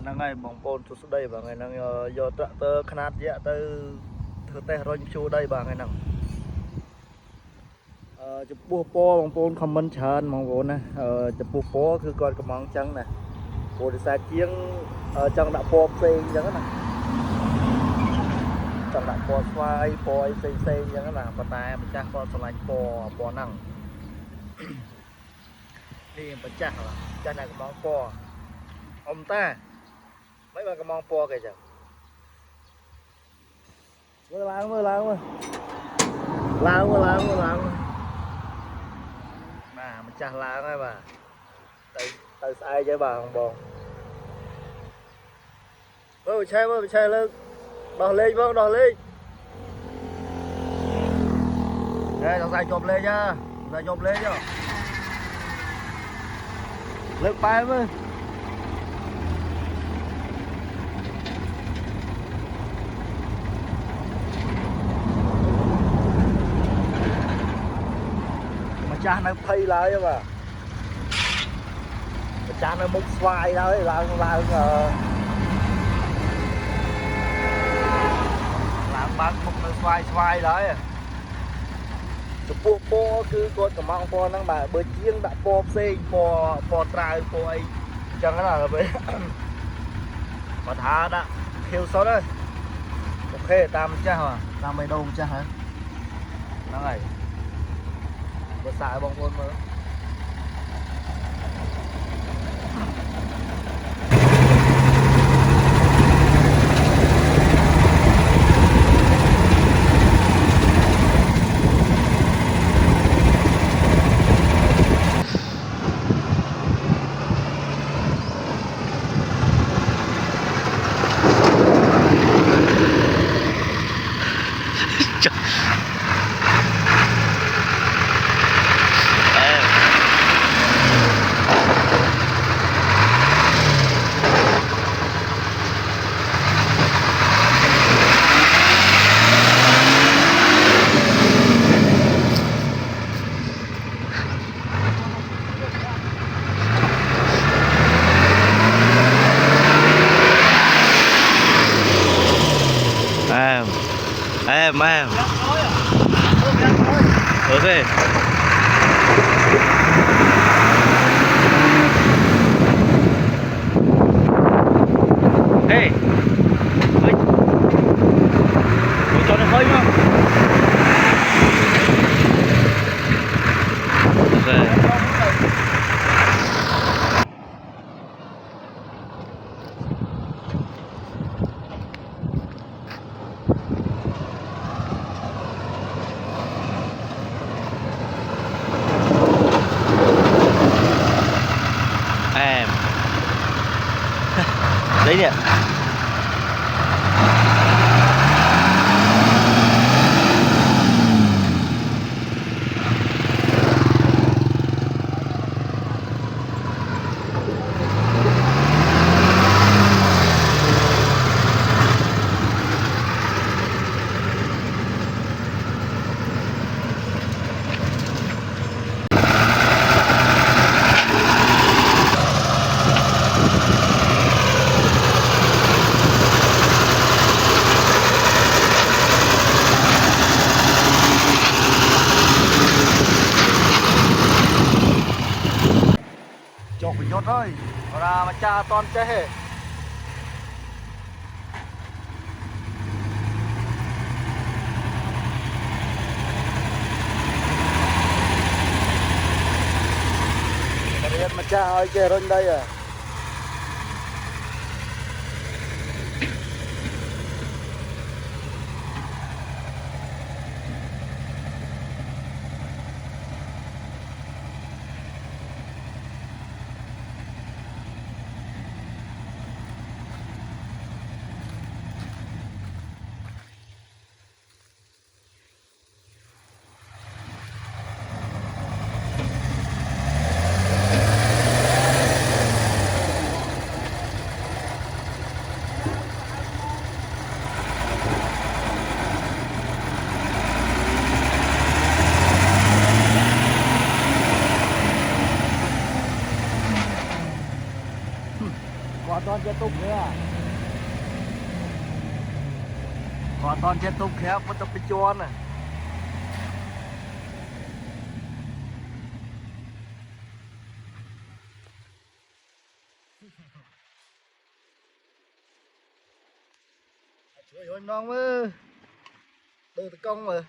năng ngày bóng bồn chút đây và ngày năng do tơ khát dễ tơ thưa tè rồi chu đây và ngày năng chụp bùa po bóng bồn comment chán bóng bồn này chụp bùa poคือก่อนกระมังจังnày bùa để xa chiếngจังđã po phê chẳng nàyจังđã po xoay po phê chẳng là bà ta mình chắc con slide po năng đi mình chắc là chắc là cái món po ông ta mấy bạn cái món po kìa chẳng mưa láng bà mình chắc láng ấy bà tại sai cho bà không bồn bơ chơi lên đỏ lên đây thằng dài chộp lên nha lên bay với mà cha nó phay lại chứ mà cha nó múc xoay đấy làm bán múc nó xoay đấy chụp po cứ con cầm măng po năng bà bơi chiêng đã po xe po trai po ấy chẳng là vậy mà thả đã kêu số đấy ok tam cha hả tam mấy đâu cha hả nó này bữa xài bông con mới em ok hey cho nó hơi không đấy nè chọc bị nhốt thôi ra mà cha toàn chết hết mà cha ơi kìa rồi đây à อตอนเจ็ดตุกเนี่ยขอตอนเจ็ดตุกครับมันจะไปจวนอ่ะช่วยน้องมือดูตะกงมือ